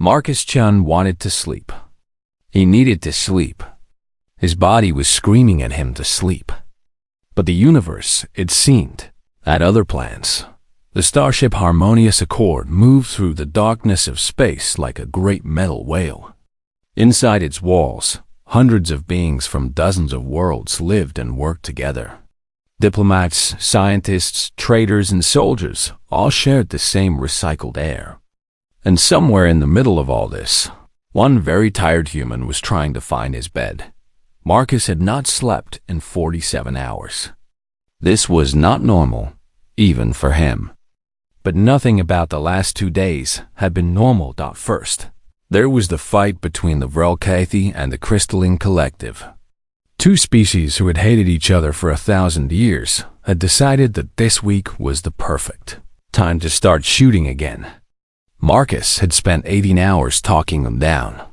Marcus Chun wanted to sleep. He needed to sleep. His body was screaming at him to sleep. But the universe, it seemed, had other plans. The starship Harmonious Accord moved through the darkness of space like a great metal whale. Inside its walls, hundreds of beings from dozens of worlds lived and worked together. Diplomats, scientists, traders, and soldiers all shared the same recycled air. And somewhere in the middle of all this, one very tired human was trying to find his bed. Marcus had not slept in 47 hours. This was not normal, even for him. But nothing about the last 2 days had been normal. First, there was the fight between the Vrelkathi and the Crystalline Collective. Two species who had hated each other for 1,000 years had decided that this week was the perfect time to start shooting again. Marcus had spent 18 hours talking them down.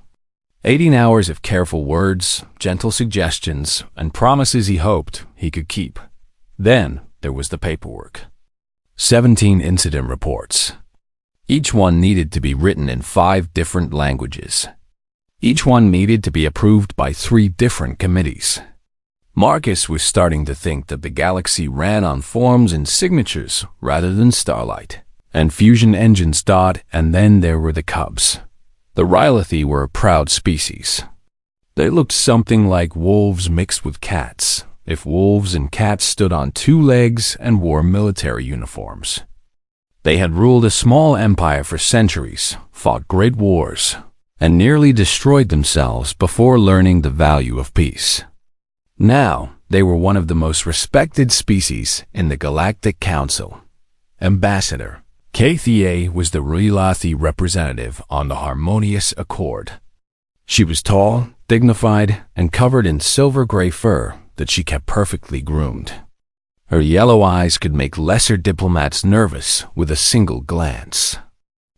18 hours of careful words, gentle suggestions, and promises he hoped he could keep. Then there was the paperwork. 17 incident reports. Each one needed to be written in 5 different languages. Each one needed to be approved by 3 different committees. Marcus was starting to think that the galaxy ran on forms and signatures rather than starlight. And fusion engines. And then there were the cubs. The Rhylathi were a proud species. They looked something like wolves mixed with cats, if wolves and cats stood on 2 legs and wore military uniforms. They had ruled a small empire for centuries, fought great wars, and nearly destroyed themselves before learning the value of peace. Now, they were one of the most respected species in the Galactic Council. Ambassador Kathia was the Rhylathi representative on the Harmonious Accord. She was tall, dignified, and covered in silver-gray fur that she kept perfectly groomed. Her yellow eyes could make lesser diplomats nervous with a single glance.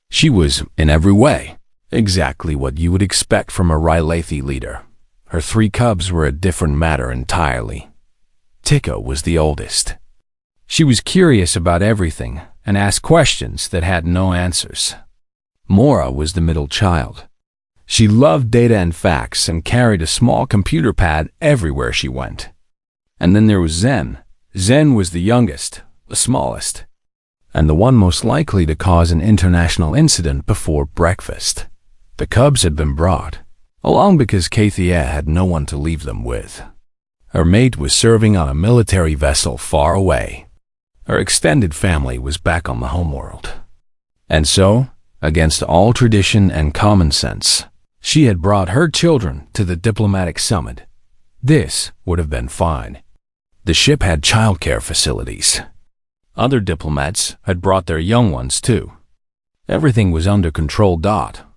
She was, in every way, exactly what you would expect from a Rhylathi leader. Her 3 cubs were a different matter entirely. Tikka was the oldest. She was curious about everything and asked questions that had no answers. Mora was the middle child. She loved data and facts and carried a small computer pad everywhere she went. And then there was Zen. Zen was the youngest, the smallest, and the one most likely to cause an international incident before breakfast. The cubs had been brought along because Kathia had no one to leave them with. Her mate was serving on a military vessel far away. Her extended family was back on the homeworld. And so, against all tradition and common sense, she had brought her children to the diplomatic summit. This would have been fine. The ship had childcare facilities. Other diplomats had brought their young ones too. Everything was under control.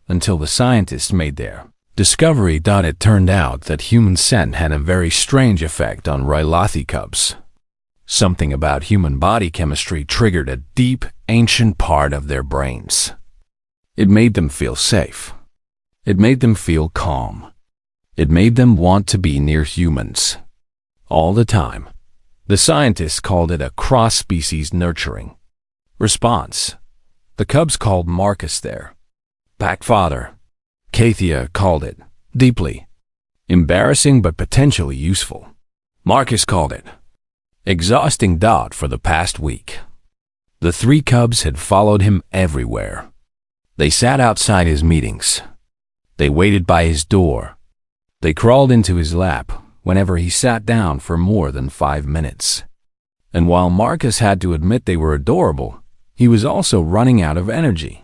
Until the scientists made their discovery. It turned out that human scent had a very strange effect on Rhylathi cubs. Something about human body chemistry triggered a deep, ancient part of their brains. It made them feel safe. It made them feel calm. It made them want to be near humans. All the time. The scientists called it a cross-species nurturing. Response. The cubs called Marcus their backfather. Kathia called it deeply embarrassing but potentially useful. Marcus called it exhausting. For the past week, the 3 cubs had followed him everywhere. They sat outside his meetings. They waited by his door. They crawled into his lap whenever he sat down for more than 5 minutes. And while Marcus had to admit they were adorable, he was also running out of energy.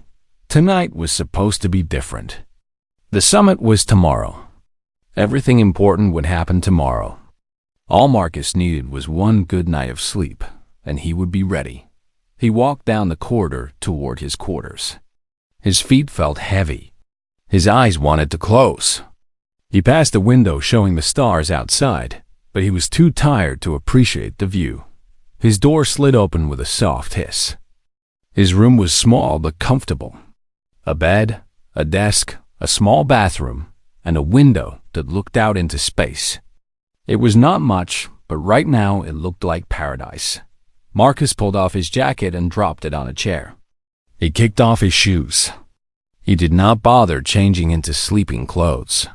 Tonight was supposed to be different. The summit was tomorrow. Everything important would happen tomorrow. All Marcus needed was one good night of sleep, and he would be ready. He walked down the corridor toward his quarters. His feet felt heavy. His eyes wanted to close. He passed a window showing the stars outside, but he was too tired to appreciate the view. His door slid open with a soft hiss. His room was small but comfortable. A bed, a desk, a small bathroom, and a window that looked out into space. It was not much, but right now it looked like paradise. Marcus pulled off his jacket and dropped it on a chair. He kicked off his shoes. He did not bother changing into sleeping clothes.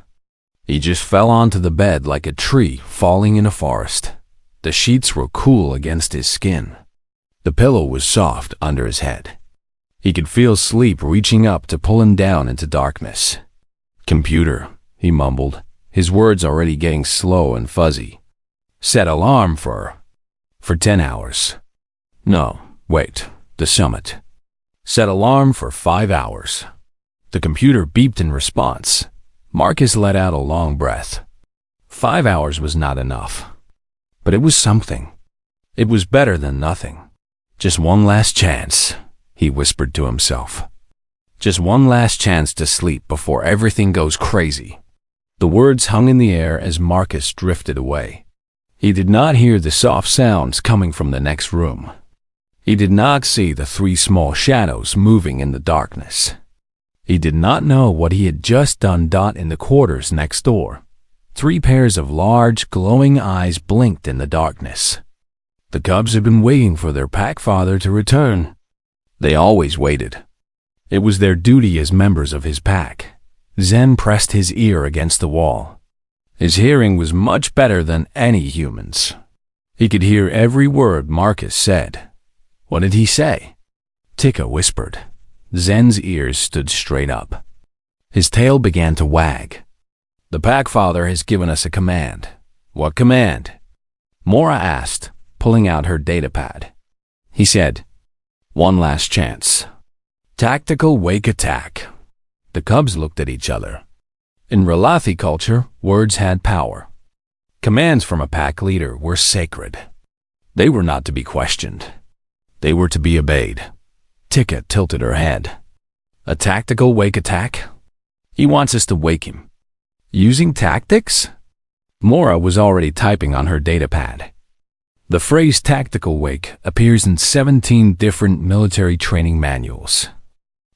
He just fell onto the bed like a tree falling in a forest. The sheets were cool against his skin. The pillow was soft under his head. He could feel sleep reaching up to pull him down into darkness. "Computer," he mumbled, his words already getting slow and fuzzy. "Set alarm for 10 hours. No, wait, the summit. Set alarm for 5 hours. The computer beeped in response. Marcus let out a long breath. 5 hours was not enough. But it was something. It was better than nothing. Just one last chance, he whispered to himself. Just one last chance to sleep before everything goes crazy. The words hung in the air as Marcus drifted away. He did not hear the soft sounds coming from the next room. He did not see the 3 small shadows moving in the darkness. He did not know what he had just done. In the quarters next door, 3 pairs of large, glowing eyes blinked in the darkness. The cubs had been waiting for their pack father to return. They always waited. It was their duty as members of his pack. Zen pressed his ear against the wall. His hearing was much better than any human's. He could hear every word Marcus said. What did he say? Tika whispered. Zen's ears stood straight up. His tail began to wag. The pack father has given us a command. What command? Mora asked, pulling out her datapad. He said, "One last chance. Tactical wake attack." The cubs looked at each other. In Relathi culture, words had power. Commands from a pack leader were sacred. They were not to be questioned. They were to be obeyed. Tika tilted her head. A tactical wake attack? He wants us to wake him. Using tactics? Mora was already typing on her datapad. The phrase tactical wake appears in 17 different military training manuals.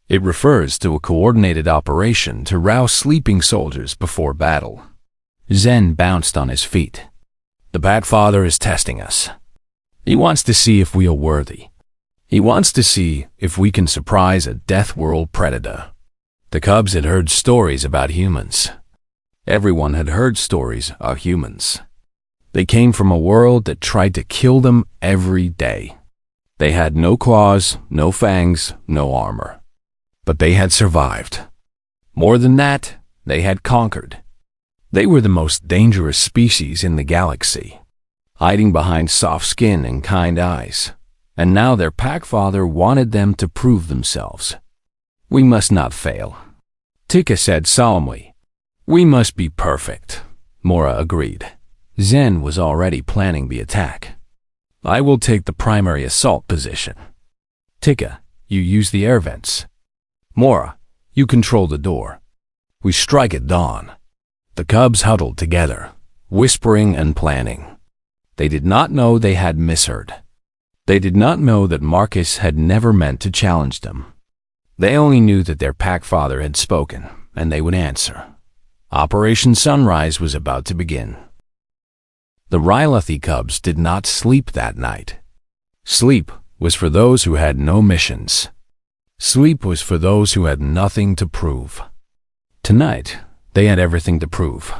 It refers to a coordinated operation to rouse sleeping soldiers before battle. Zen bounced on his feet. The Pack Father is testing us. He wants to see if we are worthy. He wants to see if we can surprise a Death World predator. The cubs had heard stories about humans. Everyone had heard stories of humans. They came from a world that tried to kill them every day. They had no claws, no fangs, no armor. But they had survived. More than that, they had conquered. They were the most dangerous species in the galaxy, hiding behind soft skin and kind eyes. And now their pack father wanted them to prove themselves. We must not fail. Tika said solemnly. We must be perfect, Mora agreed. Zen was already planning the attack. I will take the primary assault position. Tika, you use the air vents. Mora, you control the door. We strike at dawn. The cubs huddled together, whispering and planning. They did not know they had misheard. They did not know that Marcus had never meant to challenge them. They only knew that their pack father had spoken, and they would answer. Operation Sunrise was about to begin. The Rylathi cubs did not sleep that night. Sleep was for those who had no missions. Sleep was for those who had nothing to prove. Tonight, they had everything to prove.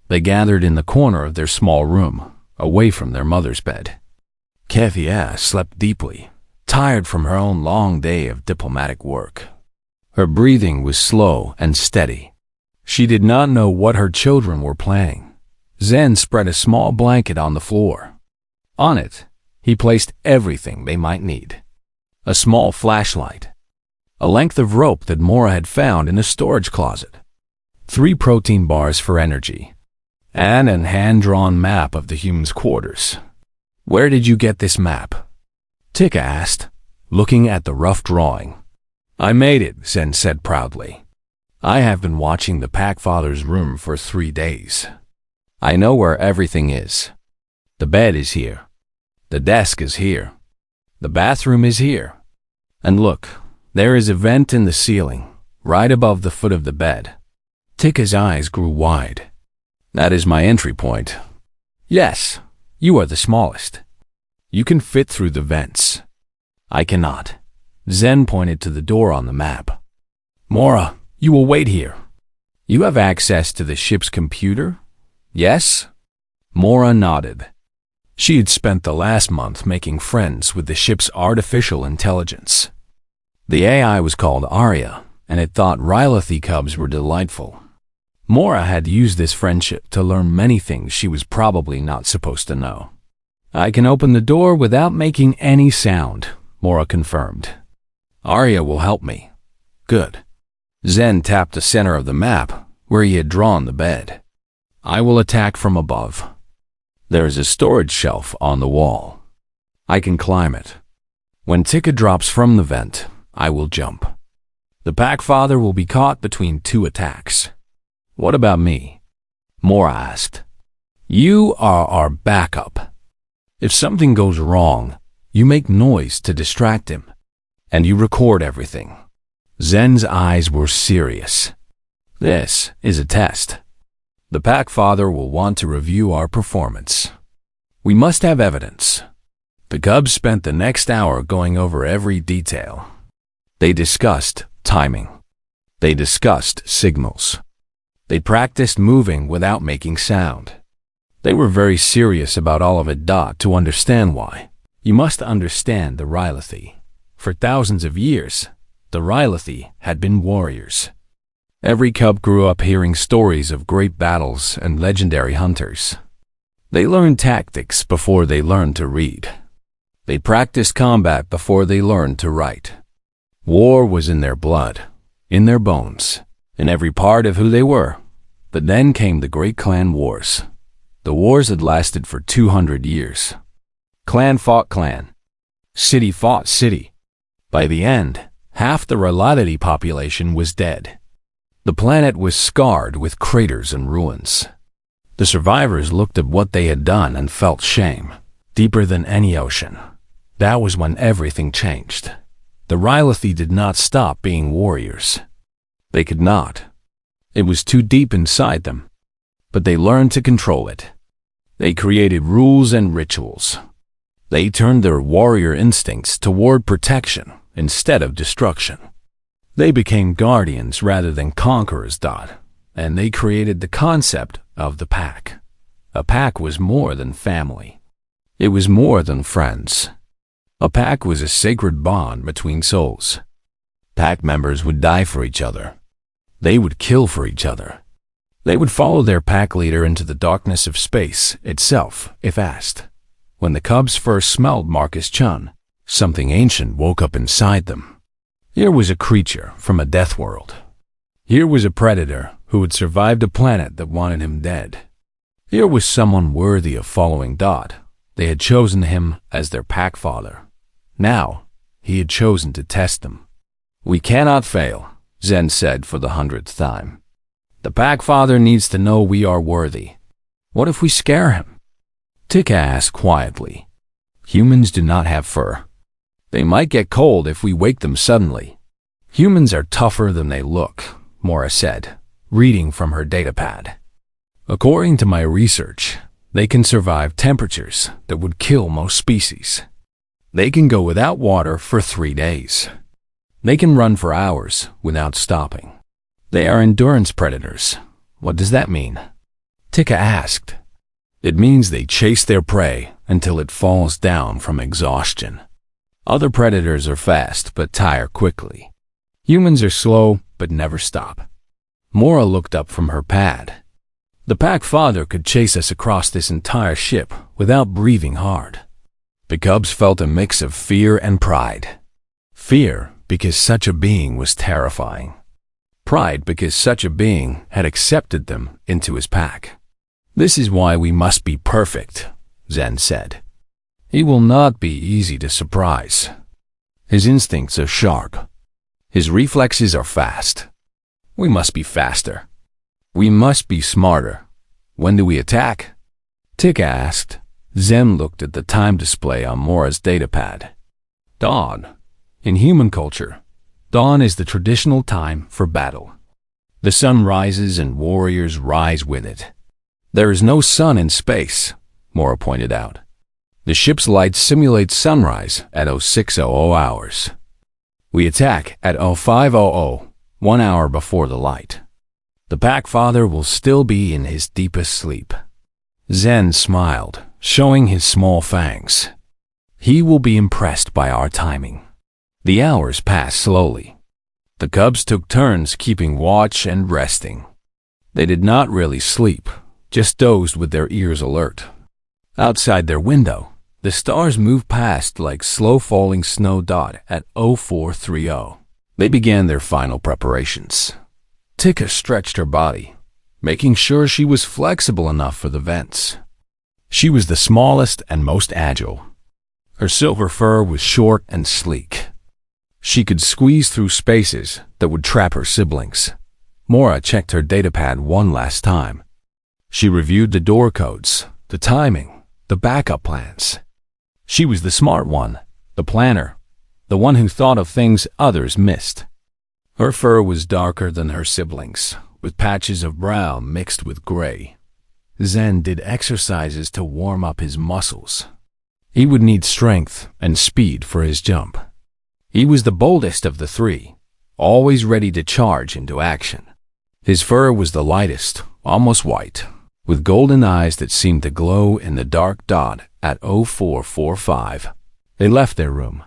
They gathered in the corner of their small room, away from their mother's bed. Kethia slept deeply, tired from her own long day of diplomatic work. Her breathing was slow and steady. She did not know what her children were planning. Zen spread a small blanket on the floor. On it, he placed everything they might need. A small flashlight, a length of rope that Mora had found in a storage closet, 3 protein bars for energy, and an hand-drawn map of the humans' quarters. Where did you get this map? Tika asked, looking at the rough drawing. I made it, Zen said proudly. I have been watching the Pack Father's room for 3 days. I know where everything is. The bed is here. The desk is here. The bathroom is here. And look, there is a vent in the ceiling, right above the foot of the bed. Tika's eyes grew wide. That is my entry point. Yes, you are the smallest. You can fit through the vents. I cannot. Zen pointed to the door on the map. Mora, You will wait here. You have access to the ship's computer? Yes? Mora nodded. She had spent the last month making friends with the ship's artificial intelligence. The AI was called Arya, and it thought Rhylothi cubs were delightful. Mora had used this friendship to learn many things she was probably not supposed to know. I can open the door without making any sound, Mora confirmed. Arya will help me. Good. Zen tapped the center of the map, where he had drawn the bed. I will attack from above. There is a storage shelf on the wall. I can climb it. When Tika drops from the vent, I will jump. The Packfather will be caught between two attacks. What about me? Mora asked. You are our backup. If something goes wrong, you make noise to distract him, and you record everything. Zen's eyes were serious. This is a test. The Packfather will want to review our performance. We must have evidence. The Cubs spent the next hour going over every detail. They discussed timing. They discussed signals. They practiced moving without making sound. They were very serious about all of it. To understand why, you must understand the Rhylothi. For thousands of years, the Rhylothi had been warriors. Every cub grew up hearing stories of great battles and legendary hunters. They learned tactics before they learned to read. They practiced combat before they learned to write. War was in their blood, in their bones, in every part of who they were. But then came the great clan wars. The wars had lasted for 200 years. Clan fought clan. City fought city. By the end, half the Rhylothi population was dead. The planet was scarred with craters and ruins. The survivors looked at what they had done and felt shame, deeper than any ocean. That was when everything changed. The Rhylothi did not stop being warriors. They could not. It was too deep inside them. But they learned to control it. They created rules and rituals. They turned their warrior instincts toward protection instead of destruction. They became guardians rather than conquerors. And they created the concept of the pack. A pack was more than family. It was more than friends. A pack was a sacred bond between souls. Pack members would die for each other. They would kill for each other. They would follow their pack leader into the darkness of space itself, if asked. When the Cubs first smelled Marcus Chun, something ancient woke up inside them. Here was a creature from a death world. Here was a predator who had survived a planet that wanted him dead. Here was someone worthy of following. They had chosen him as their pack father. Now, he had chosen to test them. We cannot fail, Zen said for the 100th time. The Packfather needs to know we are worthy. What if we scare him? Tika asked quietly. Humans do not have fur. They might get cold if we wake them suddenly. Humans are tougher than they look, Mora said, reading from her datapad. According to my research, they can survive temperatures that would kill most species. They can go without water for 3 days. They can run for hours without stopping. They are endurance predators. What does that mean? Tika asked. It means they chase their prey until it falls down from exhaustion. Other predators are fast but tire quickly. Humans are slow but never stop. Mora looked up from her pad. The Packfather could chase us across this entire ship without breathing hard. The Cubs felt a mix of fear and pride. Fear because such a being was terrifying. Pride because such a being had accepted them into his pack. This is why we must be perfect, Zen said. He will not be easy to surprise. His instincts are sharp. His reflexes are fast. We must be faster. We must be smarter. When do we attack? Tika asked. Zen looked at the time display on Mora's datapad. Dawn. In human culture, dawn is the traditional time for battle. The sun rises and warriors rise with it. There is no sun in space, Mora pointed out. The ship's light simulates sunrise at 0600 hours. We attack at 0500, 1 hour before the light. The Packfather will still be in his deepest sleep. Zen smiled, showing his small fangs. He will be impressed by our timing. The hours passed slowly. The cubs took turns keeping watch and resting. They did not really sleep, just dozed with their ears alert. Outside their window, the stars moved past like slow-falling snow dot at 0430. They began their final preparations. Tika stretched her body, making sure she was flexible enough for the vents. She was the smallest and most agile. Her silver fur was short and sleek. She could squeeze through spaces that would trap her siblings. Mora checked her datapad one last time. She reviewed the door codes, the timing, the backup plans. She was the smart one, the planner, the one who thought of things others missed. Her fur was darker than her siblings, with patches of brown mixed with gray. Zen did exercises to warm up his muscles. He would need strength and speed for his jump. He was the boldest of the three, always ready to charge into action. His fur was the lightest, almost white, with golden eyes that seemed to glow in the dark dot at 0445. They left their room.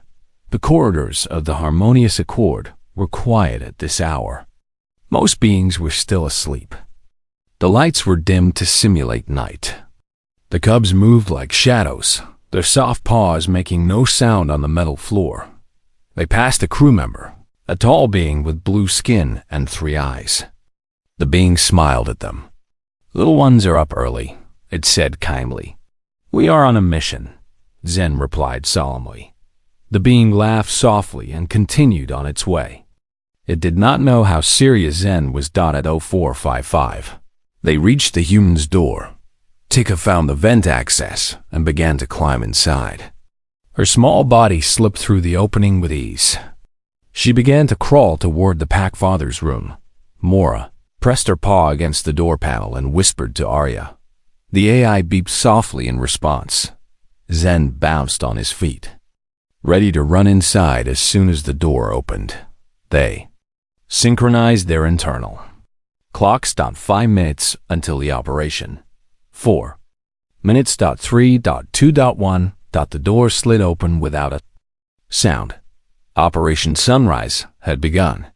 The corridors of the Harmonious Accord were quiet at this hour. Most beings were still asleep. The lights were dimmed to simulate night. The cubs moved like shadows, their soft paws making no sound on the metal floor. They passed a crew member, a tall being with blue skin and 3 eyes. The being smiled at them. "Little ones are up early," it said kindly. "We are on a mission," Zen replied solemnly. The being laughed softly and continued on its way. It did not know how serious Zen was. At 0455. They reached the human's door. Tika found the vent access and began to climb inside. Her small body slipped through the opening with ease. She began to crawl toward the Packfather's room. Mora pressed her paw against the door panel and whispered to Arya. The AI beeped softly in response. Zen bounced on his feet, ready to run inside as soon as the door opened. They synchronized their internal clocks. 5 minutes until the operation. 4 minutes. 3.2.1. The door slid open without a sound. Operation Sunrise had begun.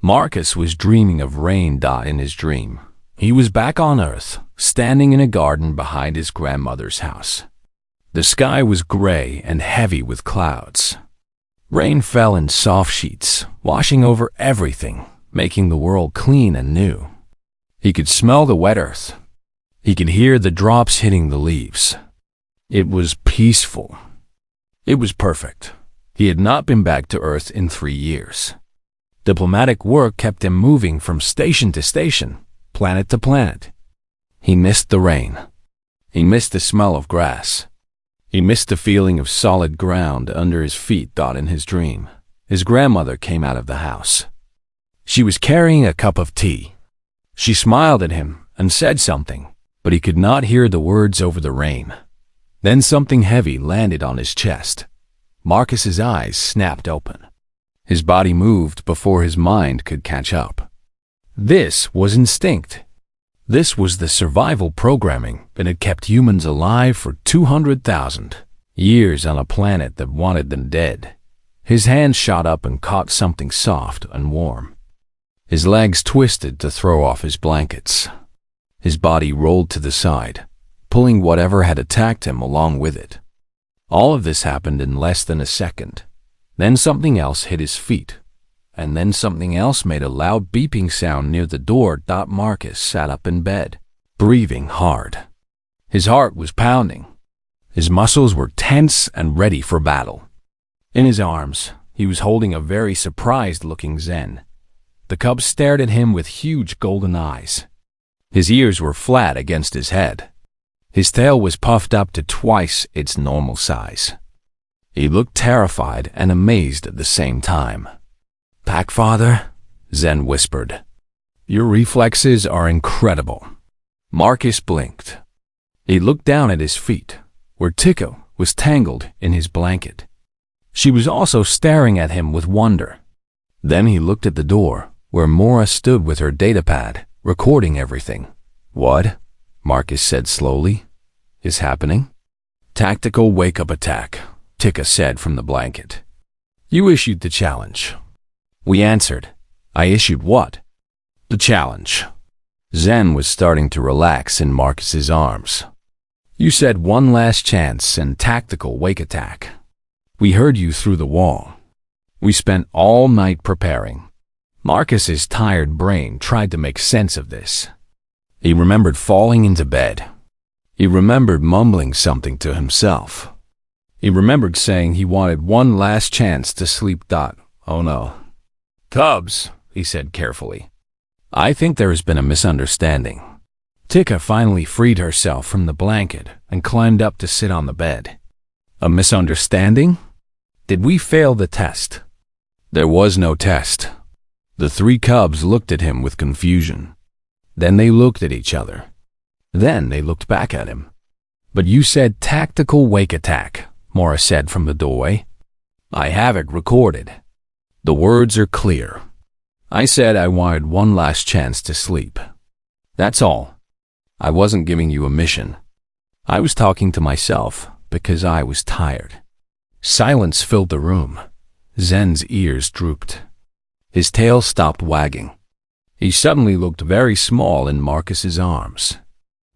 Marcus was dreaming of rain. In his dream, he was back on Earth, standing in a garden behind his grandmother's house. The sky was gray and heavy with clouds. Rain fell in soft sheets, washing over everything, making the world clean and new. He could smell the wet earth. He could hear the drops hitting the leaves. It was peaceful. It was perfect. He had not been back to Earth in 3 years. Diplomatic work kept him moving from station to station, planet to planet. He missed the rain. He missed the smell of grass. He missed the feeling of solid ground under his feet. In his dream, his grandmother came out of the house. She was carrying a cup of tea. She smiled at him and said something, but he could not hear the words over the rain. Then something heavy landed on his chest. Marcus's eyes snapped open. His body moved before his mind could catch up. This was instinct. This was the survival programming that had kept humans alive for 200,000 years on a planet that wanted them dead. His hand shot up and caught something soft and warm. His legs twisted to throw off his blankets. His body rolled to the side, pulling whatever had attacked him along with it. All of this happened in less than a second. Then something else hit his feet, and then something else made a loud beeping sound near the door. Marcus sat up in bed, breathing hard. His heart was pounding. His muscles were tense and ready for battle. In his arms, he was holding a very surprised-looking Zen. The cub stared at him with huge golden eyes. His ears were flat against his head. His tail was puffed up to twice its normal size. He looked terrified and amazed at the same time. "Packfather," Zen whispered. "Your reflexes are incredible." Marcus blinked. He looked down at his feet, where Tika was tangled in his blanket. She was also staring at him with wonder. Then he looked at the door, where Mora stood with her datapad, recording everything. "What?" Marcus said slowly. "Is happening?" "Tactical wake-up attack," Tika said from the blanket. "You issued the challenge." We answered. "I issued what?" "The challenge." Zen was starting to relax in Marcus's arms. "You said one last chance and tactical wake attack. We heard you through the wall. We spent all night preparing." Marcus's tired brain tried to make sense of this. He remembered falling into bed. He remembered mumbling something to himself. He remembered saying he wanted one last chance to sleep. "Oh no." "Cubs," he said carefully. "I think there has been a misunderstanding." Tika finally freed herself from the blanket and climbed up to sit on the bed. "A misunderstanding? Did we fail the test?" There was no test. The three cubs looked at him with confusion. Then they looked at each other. Then they looked back at him. "But you said tactical wake attack," Mora said from the doorway. "I have it recorded. The words are clear. I said I wanted one last chance to sleep. That's all. I wasn't giving you a mission. I was talking to myself because I was tired." Silence filled the room. Zen's ears drooped. His tail stopped wagging. He suddenly looked very small in Marcus's arms.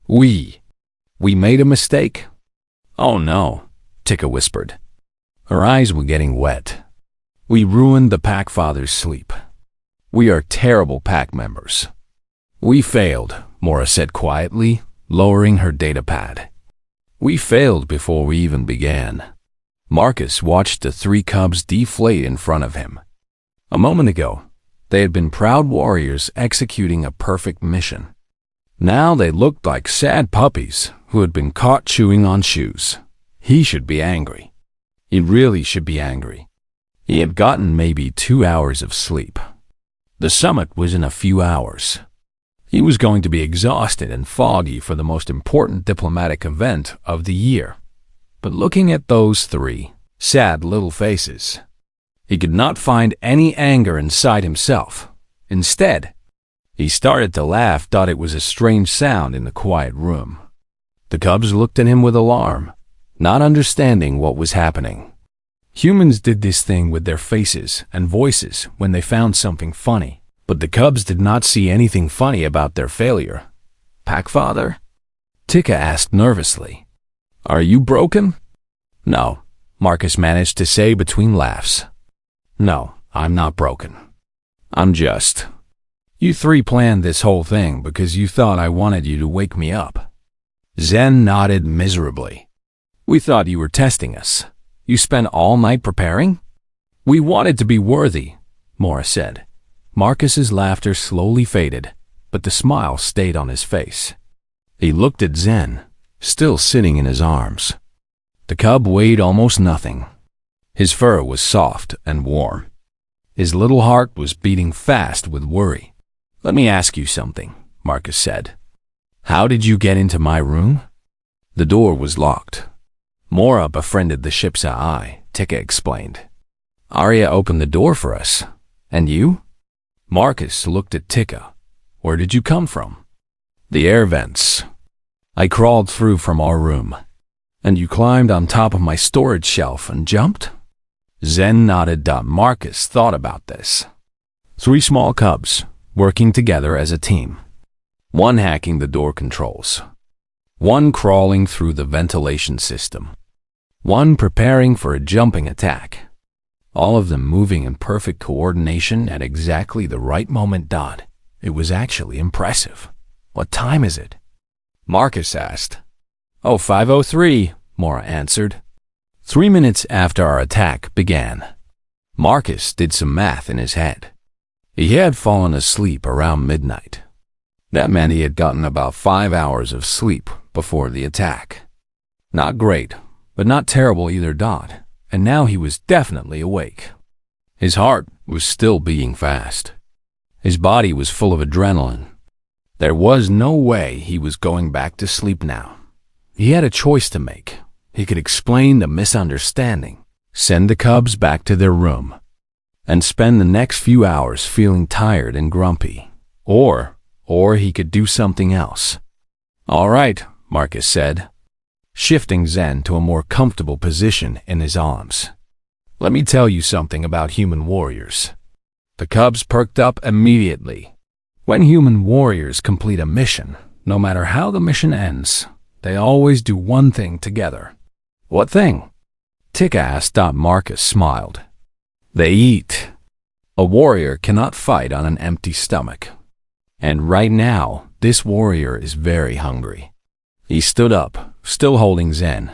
We made a mistake?" "Oh no," Tika whispered. Her eyes were getting wet. "We ruined the Pack Father's sleep. We are terrible pack members." "We failed," Mora said quietly, lowering her datapad. "We failed before we even began." Marcus watched the three cubs deflate in front of him. A moment ago, they had been proud warriors executing a perfect mission. Now they looked like sad puppies who had been caught chewing on shoes. He should be angry. He really should be angry. He had gotten maybe 2 hours of sleep. The summit was in a few hours. He was going to be exhausted and foggy for the most important diplomatic event of the year. But looking at those three sad little faces, he could not find any anger inside himself. Instead, he started to laugh. It was a strange sound in the quiet room. The cubs looked at him with alarm, not understanding what was happening. Humans did this thing with their faces and voices when they found something funny, but the cubs did not see anything funny about their failure. "Packfather?" Tika asked nervously. "Are you broken?" "No," Marcus managed to say between laughs. "No, I'm not broken. I'm just... You three planned this whole thing because you thought I wanted you to wake me up." Zen nodded miserably. "We thought you were testing us. You spent all night preparing?" "We wanted to be worthy," Mora said. Marcus's laughter slowly faded, but the smile stayed on his face. He looked at Zen, still sitting in his arms. The cub weighed almost nothing. His fur was soft and warm. His little heart was beating fast with worry. "Let me ask you something," Marcus said. "How did you get into my room?" "The door was locked. Mora befriended the ship's AI," Tika explained. "Arya opened the door for us. And you?" Marcus looked at Tika. "Where did you come from?" "The air vents. I crawled through from our room." "And you climbed on top of my storage shelf and jumped?" Zen nodded. Marcus thought about this. 3 small cubs, working together as a team. One hacking the door controls. One crawling through the ventilation system. One preparing for a jumping attack. All of them moving in perfect coordination at exactly the right moment. It was actually impressive. "What time is it?" Marcus asked. "Oh, 5:03, Mora answered. 3 minutes after our attack began. Marcus did some math in his head. He had fallen asleep around midnight. That meant he had gotten about 5 hours of sleep before the attack. Not great, but not terrible either. And now he was definitely awake. His heart was still beating fast. His body was full of adrenaline. There was no way he was going back to sleep now. He had a choice to make. He could explain the misunderstanding, send the cubs back to their room, and spend the next few hours feeling tired and grumpy. Or he could do something else. "All right," Marcus said, shifting Zen to a more comfortable position in his arms. "Let me tell you something about human warriors." The cubs perked up immediately. When human warriors complete a mission, no matter how the mission ends, they always do one thing together. "What thing?" Tika asked. Marcus smiled. "They eat. A warrior cannot fight on an empty stomach. And right now, this warrior is very hungry." He stood up, still holding Zen.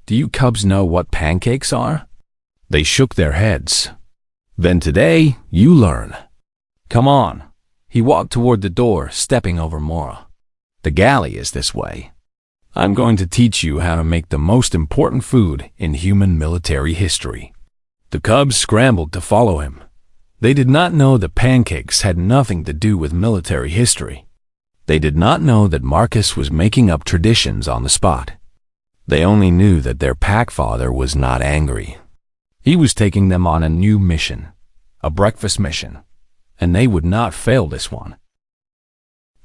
"Do you cubs know what pancakes are?" They shook their heads. "Then today, you learn. Come on." He walked toward the door, stepping over Mora. "The galley is this way. I'm going to teach you how to make the most important food in human military history." The cubs scrambled to follow him. They did not know that pancakes had nothing to do with military history. They did not know that Marcus was making up traditions on the spot. They only knew that their packfather was not angry. He was taking them on a new mission, a breakfast mission, and they would not fail this one.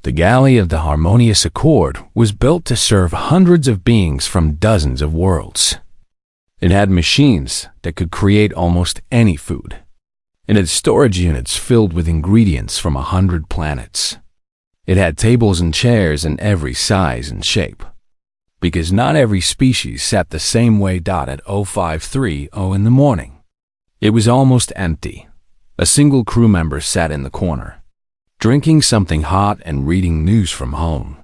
The galley of the Harmonious Accord was built to serve hundreds of beings from dozens of worlds. It had machines that could create almost any food. It had storage units filled with ingredients from 100 planets. It had tables and chairs in every size and shape. Because not every species sat the same way. At 0530 in the morning, it was almost empty. A single crew member sat in the corner, drinking something hot and reading news from home.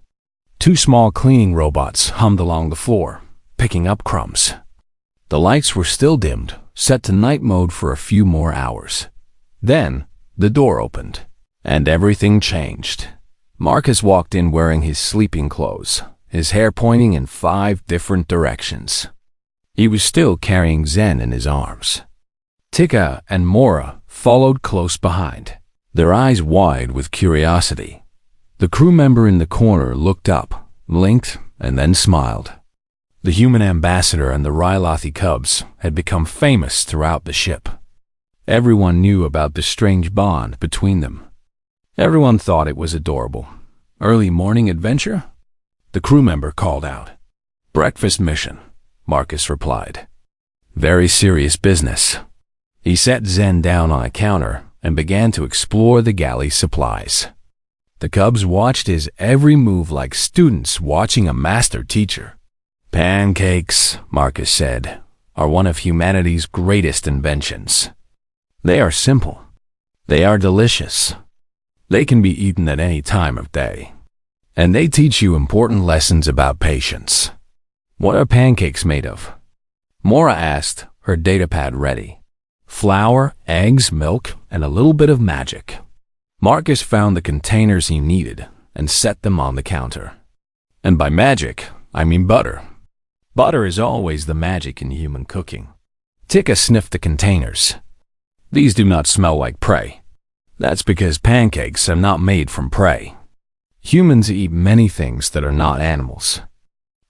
2 small cleaning robots hummed along the floor, picking up crumbs. The lights were still dimmed, set to night mode for a few more hours. Then, the door opened, and everything changed. Marcus walked in wearing his sleeping clothes, his hair pointing in 5 different directions. He was still carrying Zen in his arms. Tika and Mora followed close behind, their eyes wide with curiosity. The crew member in the corner looked up, blinked, and then smiled. The human ambassador and the Rylothi cubs had become famous throughout the ship. Everyone knew about the strange bond between them. Everyone thought it was adorable. "Early morning adventure?" The crew member called out. "Breakfast mission," Marcus replied. "Very serious business." He set Zen down on a counter and began to explore the galley's supplies. The cubs watched his every move like students watching a master teacher. "Pancakes," Marcus said, "are one of humanity's greatest inventions. They are simple. They are delicious. They can be eaten at any time of day. And they teach you important lessons about patience." "What are pancakes made of?" Mora asked, her datapad ready. "Flour, eggs, milk, and a little bit of magic." Marcus found the containers he needed and set them on the counter. "And by magic, I mean butter. Butter is always the magic in human cooking." Tika sniffed the containers. "These do not smell like prey. That's because pancakes are not made from prey. Humans eat many things that are not animals.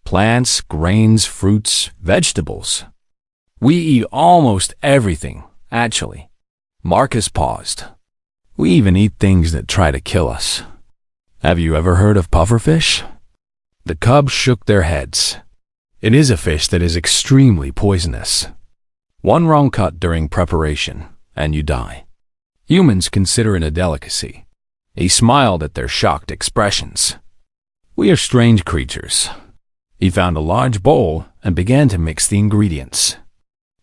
Plants, grains, fruits, vegetables. We eat almost everything, actually." Marcus paused. "We even eat things that try to kill us. Have you ever heard of pufferfish?" The cubs shook their heads. "It is a fish that is extremely poisonous. One wrong cut during preparation, and you die. Humans consider it a delicacy." He smiled at their shocked expressions. "We are strange creatures." He found a large bowl and began to mix the ingredients.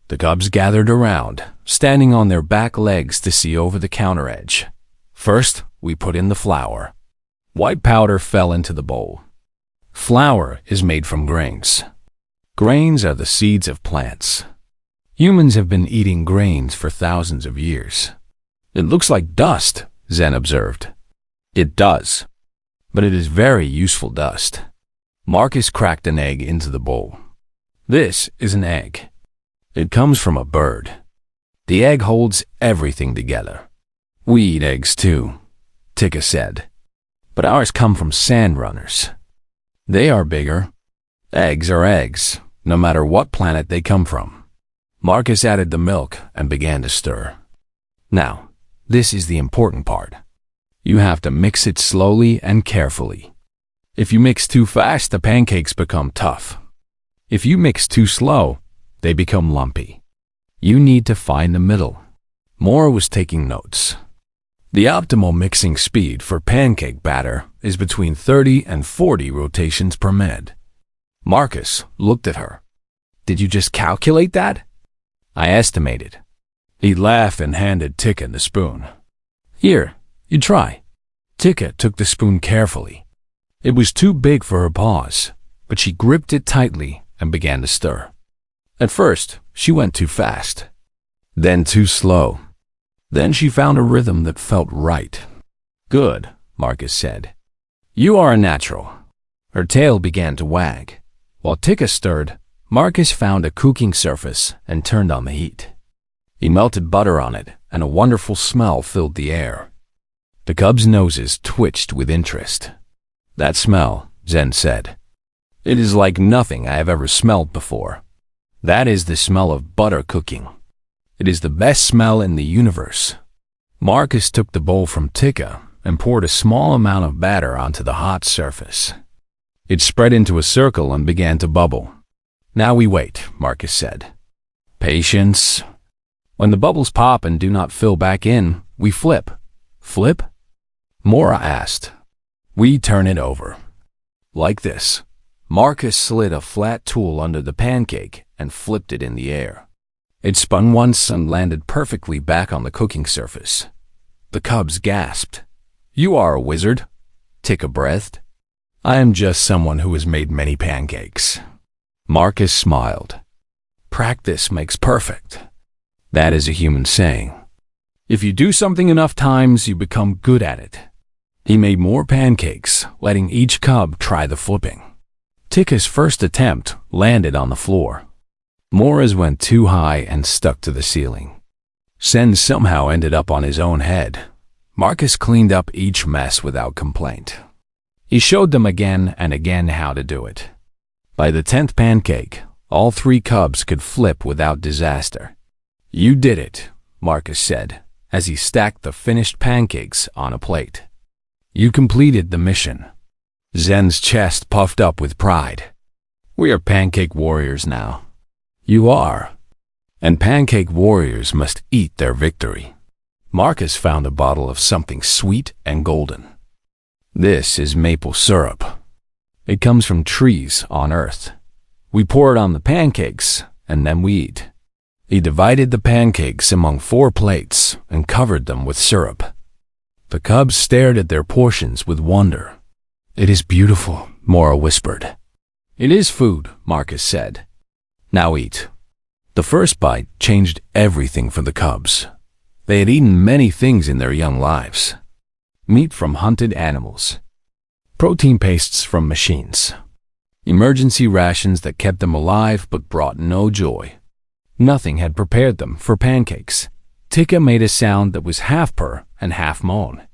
The cubs gathered around, standing on their back legs to see over the counter edge. "First, we put in the flour." White powder fell into the bowl. Flour is made from grains. Grains are the seeds of plants. Humans have been eating grains for thousands of years. "It looks like dust," Zen observed. "It does, but it is very useful dust." Marcus cracked an egg into the bowl. "This is an egg. It comes from a bird. The egg holds everything together." "We eat eggs too," Tika said, "but ours come from sand runners. They are bigger. Eggs are eggs, no matter what planet they come from." Marcus added the milk and began to stir. Now, this is the important part. You have to mix it slowly and carefully. If you mix too fast, the pancakes become tough. If you mix too slow, they become lumpy. You need to find the middle. Maura was taking notes. The optimal mixing speed for pancake batter is between 30 and 40 rotations per minute. Marcus looked at her. Did you just calculate that? I estimated. He laughed and handed Tika the spoon. Here, you try. Tika took the spoon carefully. It was too big for her paws, but she gripped it tightly and began to stir. At first, she went too fast, then too slow. Then she found a rhythm that felt right. Good, Marcus said. You are a natural. Her tail began to wag. While Tika stirred, Marcus found a cooking surface and turned on the heat. He melted butter on it, and a wonderful smell filled the air. The cubs' noses twitched with interest. That smell, Zen said. It is like nothing I have ever smelled before. That is the smell of butter cooking. It is the best smell in the universe. Marcus took the bowl from Tika and poured a small amount of batter onto the hot surface. It spread into a circle and began to bubble. Now we wait, Marcus said. Patience. When the bubbles pop and do not fill back in, we flip. Flip? Maura asked. We turn it over. Like this. Marcus slid a flat tool under the pancake and flipped it in the air. It spun once and landed perfectly back on the cooking surface. The cubs gasped. You are a wizard, Tika breathed. I am just someone who has made many pancakes. Marcus smiled. Practice makes perfect. That is a human saying. If you do something enough times, you become good at it. He made more pancakes, letting each cub try the flipping. Tika's first attempt landed on the floor. Maura's went too high and stuck to the ceiling. Zen somehow ended up on his own head. Marcus cleaned up each mess without complaint. He showed them again and again how to do it. By the 10th pancake, all 3 cubs could flip without disaster. You did it, Marcus said, as he stacked the finished pancakes on a plate. You completed the mission. Zen's chest puffed up with pride. We are pancake warriors now. You are. And pancake warriors must eat their victory. Marcus found a bottle of something sweet and golden. This is maple syrup. It comes from trees on Earth. We pour it on the pancakes, and then we eat. He divided the pancakes among 4 plates and covered them with syrup. The cubs stared at their portions with wonder. It is beautiful, Maura whispered. It is food, Marcus said. Now eat. The first bite changed everything for the cubs. They had eaten many things in their young lives. Meat from hunted animals. Protein pastes from machines. Emergency rations that kept them alive but brought no joy. Nothing had prepared them for pancakes. Tika made a sound that was half purr and half moan.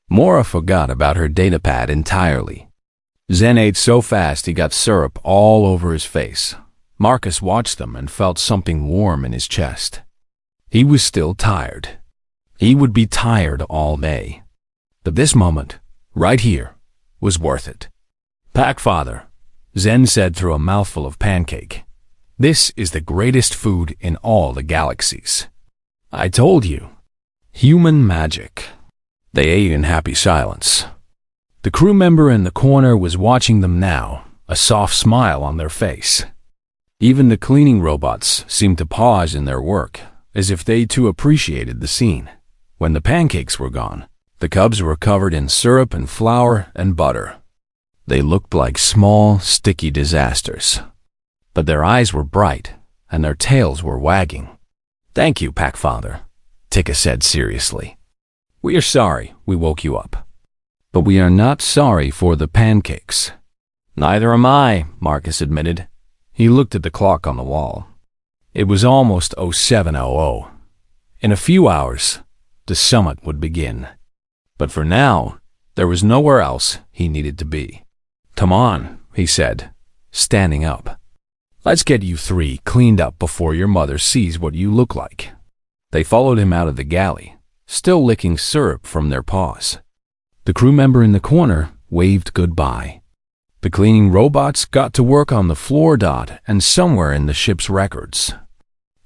Maura forgot about her datapad entirely. Zen ate so fast he got syrup all over his face. Marcus watched them and felt something warm in his chest. He was still tired. He would be tired all day. But this moment, right here, was worth it. Packfather, Zen said through a mouthful of pancake. This is the greatest food in all the galaxies. I told you. Human magic. They ate in happy silence. The crew member in the corner was watching them now, a soft smile on their face. Even the cleaning robots seemed to pause in their work, as if they too appreciated the scene. When the pancakes were gone, the cubs were covered in syrup and flour and butter. They looked like small, sticky disasters. But their eyes were bright, and their tails were wagging. Thank you, Packfather, Tika said seriously. We are sorry we woke you up. But we are not sorry for the pancakes. Neither am I, Marcus admitted. He looked at the clock on the wall. It was almost 0700. In a few hours, the summit would begin. But for now, there was nowhere else he needed to be. Come on, he said, standing up. Let's get you 3 cleaned up before your mother sees what you look like. They followed him out of the galley, still licking syrup from their paws. The crew member in the corner waved goodbye. The cleaning robots got to work on the floor. And somewhere in the ship's records,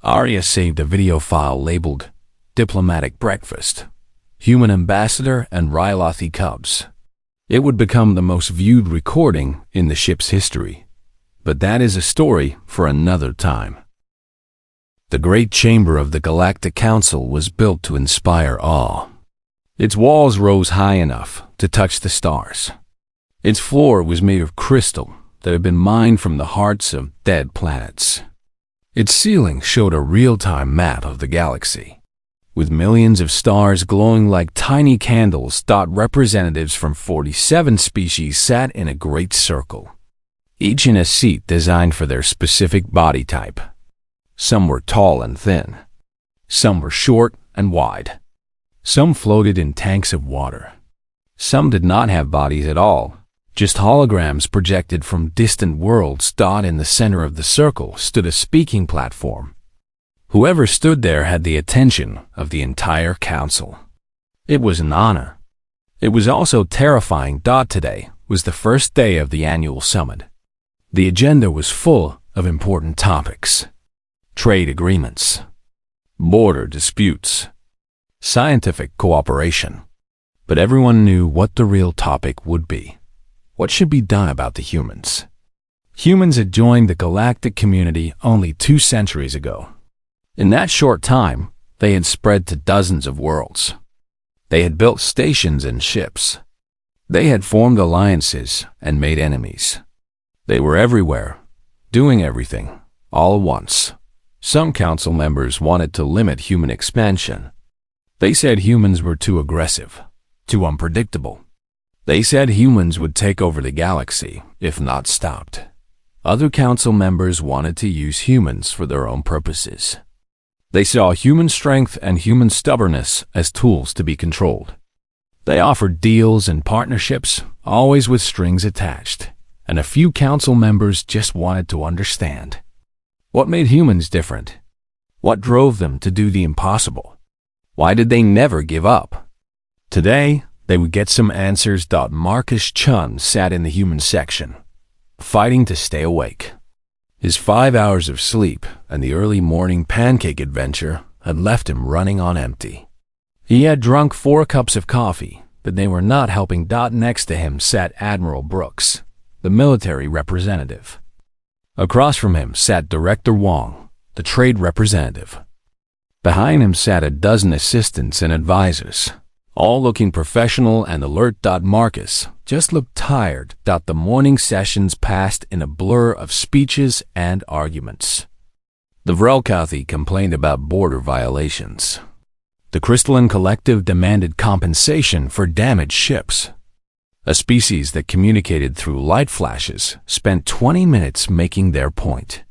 Arya saved a video file labeled Diplomatic Breakfast, Human Ambassador and Rylothi Cubs. It would become the most viewed recording in the ship's history. But that is a story for another time. The great chamber of the Galactic Council was built to inspire awe. Its walls rose high enough to touch the stars. Its floor was made of crystal that had been mined from the hearts of dead planets. Its ceiling showed a real-time map of the galaxy, with millions of stars glowing like tiny candles. Representatives from 47 species sat in a great circle, each in a seat designed for their specific body type. Some were tall and thin. Some were short and wide. Some floated in tanks of water. Some did not have bodies at all, just holograms projected from distant worlds. In the center of the circle stood a speaking platform. Whoever stood there had the attention of the entire council. It was an honor. It was also terrifying. Today was the first day of the annual summit. The agenda was full of important topics: trade agreements, border disputes, scientific cooperation. But everyone knew what the real topic would be. What should be done about the humans? Humans had joined the galactic community only 2 centuries ago. In that short time, they had spread to dozens of worlds. They had built stations and ships. They had formed alliances and made enemies. They were everywhere, doing everything, all at once. Some council members wanted to limit human expansion. They said humans were too aggressive, too unpredictable. They said humans would take over the galaxy if not stopped. Other council members wanted to use humans for their own purposes. They saw human strength and human stubbornness as tools to be controlled. They offered deals and partnerships, always with strings attached, and a few council members just wanted to understand. What made humans different? What drove them to do the impossible? Why did they never give up? Today, they would get some answers. Marcus Chun sat in the human section, fighting to stay awake. His 5 hours of sleep and the early morning pancake adventure had left him running on empty. He had drunk 4 cups of coffee, but they were not helping. Next to him sat Admiral Brooks, the military representative. Across from him sat Director Wong, the trade representative. Behind him sat a dozen assistants and advisors, all looking professional and alert. Marcus just looked tired. The morning sessions passed in a blur of speeches and arguments. The Vrelkathi complained about border violations. The Crystalline Collective demanded compensation for damaged ships. A species that communicated through light flashes spent 20 minutes making their point,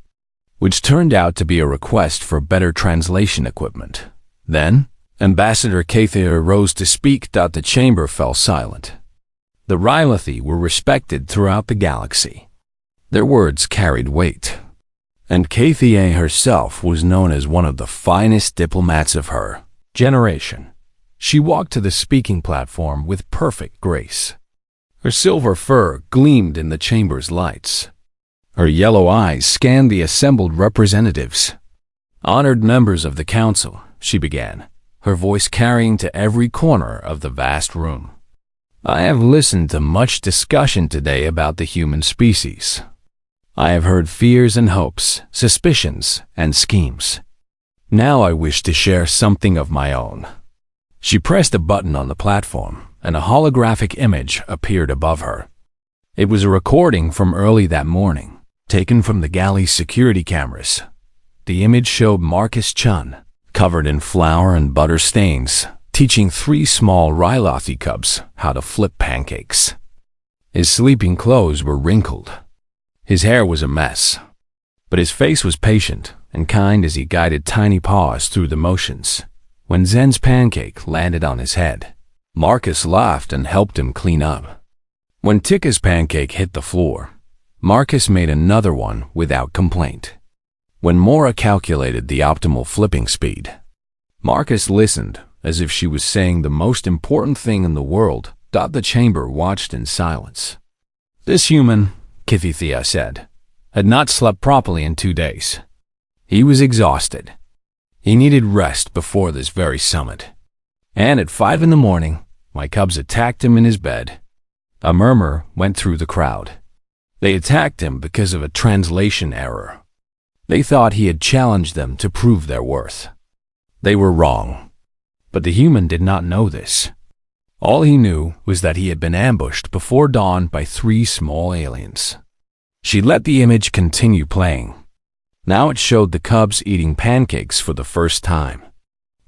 which turned out to be a request for better translation equipment. Then, Ambassador Kathir rose to speak. The chamber fell silent. The Rylothi were respected throughout the galaxy. Their words carried weight. And Kathir herself was known as one of the finest diplomats of her generation. She walked to the speaking platform with perfect grace. Her silver fur gleamed in the chamber's lights. Her yellow eyes scanned the assembled representatives. "Honored members of the council," she began, her voice carrying to every corner of the vast room. "I have listened to much discussion today about the human species. I have heard fears and hopes, suspicions and schemes. Now I wish to share something of my own." She pressed a button on the platform, and a holographic image appeared above her. It was a recording from early that morning, taken from the galley's security cameras. The image showed Marcus Chun, covered in flour and butter stains, teaching 3 small Rylothi cubs how to flip pancakes. His sleeping clothes were wrinkled. His hair was a mess, but his face was patient and kind as he guided tiny paws through the motions. When Zen's pancake landed on his head, Marcus laughed and helped him clean up. When Tikka's pancake hit the floor, Marcus made another one without complaint. When Mora calculated the optimal flipping speed, Marcus listened, as if she was saying the most important thing in the world. The chamber watched in silence. This human, Kithithia said, had not slept properly in 2 days. He was exhausted. He needed rest before this very summit. And at 5 in the morning, my cubs attacked him in his bed. A murmur went through the crowd. They attacked him because of a translation error. They thought he had challenged them to prove their worth. They were wrong. But the human did not know this. All he knew was that he had been ambushed before dawn by 3 small aliens. She let the image continue playing. Now it showed the cubs eating pancakes for the first time.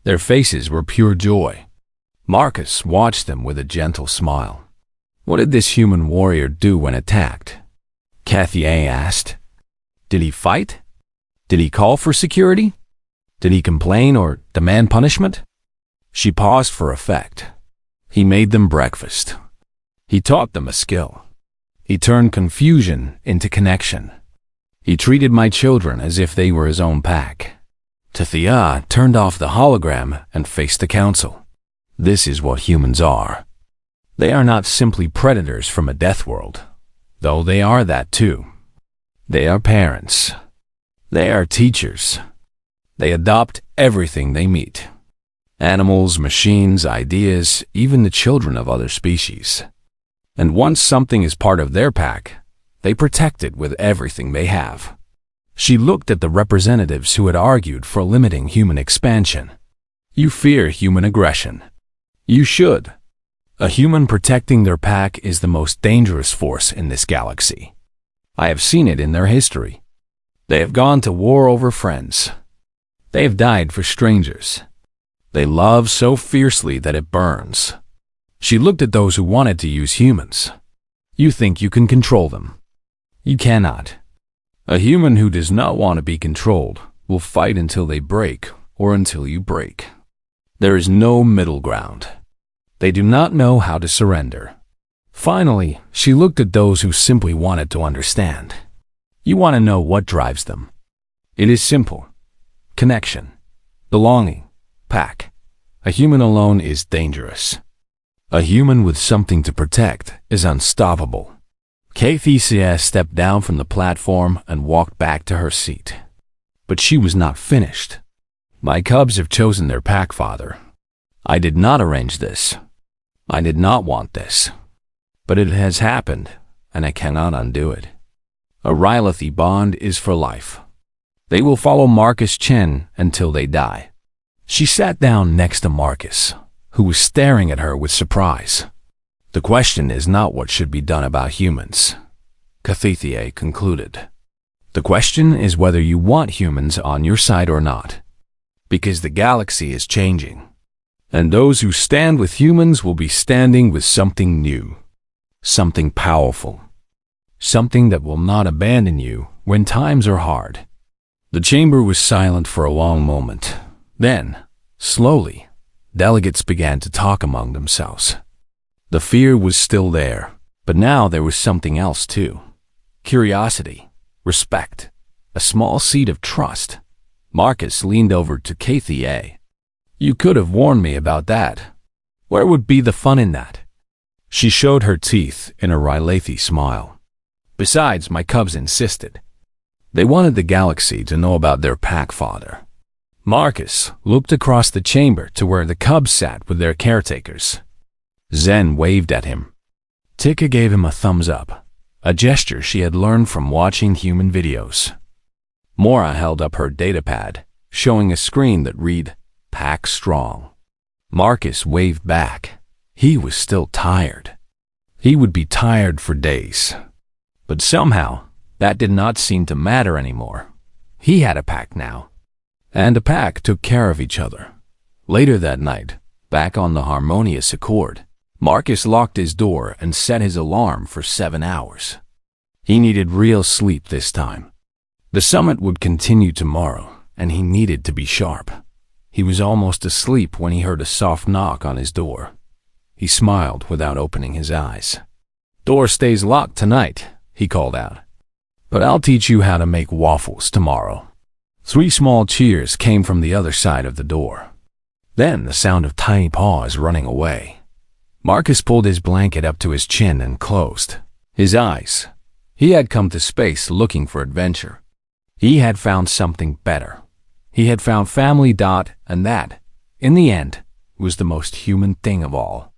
Their faces were pure joy. Marcus watched them with a gentle smile. What did this human warrior do when attacked? Kathy A. asked. Did he fight? Did he call for security? Did he complain or demand punishment? She paused for effect. He made them breakfast. He taught them a skill. He turned confusion into connection. He treated my children as if they were his own pack. Tithia turned off the hologram and faced the council. This is what humans are. They are not simply predators from a death world, though they are that too. They are parents. They are teachers. They adopt everything they meet. Animals, machines, ideas, even the children of other species. And once something is part of their pack, they protect it with everything they have. She looked at the representatives who had argued for limiting human expansion. You fear human aggression. You should. A human protecting their pack is the most dangerous force in this galaxy. I have seen it in their history. They have gone to war over friends. They have died for strangers. They love so fiercely that it burns. She looked at those who wanted to use humans. You think you can control them. You cannot. A human who does not want to be controlled will fight until they break or until you break. There is no middle ground. They do not know how to surrender. Finally, she looked at those who simply wanted to understand. You want to know what drives them. It is simple. Connection. Belonging. Pack. A human alone is dangerous. A human with something to protect is unstoppable. KTCS stepped down from the platform and walked back to her seat. But she was not finished. My cubs have chosen their pack father. I did not arrange this. I did not want this. But it has happened, and I cannot undo it. A Rylothi bond is for life. They will follow Marcus Chen until they die. She sat down next to Marcus, who was staring at her with surprise. The question is not what should be done about humans, Kathithia concluded. The question is whether you want humans on your side or not. Because the galaxy is changing. And those who stand with humans will be standing with something new. Something powerful. Something that will not abandon you when times are hard. The chamber was silent for a long moment. Then, slowly, delegates began to talk among themselves. The fear was still there, but now there was something else too. Curiosity, respect, a small seed of trust. Marcus leaned over to Kathy A. You could have warned me about that. Where would be the fun in that? She showed her teeth in a Rylothi smile. Besides, my cubs insisted. They wanted the galaxy to know about their pack father. Marcus looked across the chamber to where the cubs sat with their caretakers. Zen waved at him. Tika gave him a thumbs up, a gesture she had learned from watching human videos. Mora held up her datapad, showing a screen that read, Pack Strong. Marcus waved back. He was still tired. He would be tired for days. But somehow, that did not seem to matter anymore. He had a pack now. And the pack took care of each other. Later that night, back on the Harmonious Accord, Marcus locked his door and set his alarm for 7 hours. He needed real sleep this time. The summit would continue tomorrow, and he needed to be sharp. He was almost asleep when he heard a soft knock on his door. He smiled without opening his eyes. Door stays locked tonight, he called out. But I'll teach you how to make waffles tomorrow. 3 small cheers came from the other side of the door. Then the sound of tiny paws running away. Marcus pulled his blanket up to his chin and closed his eyes. He had come to space looking for adventure. He had found something better. He had found family. And that, in the end, was the most human thing of all.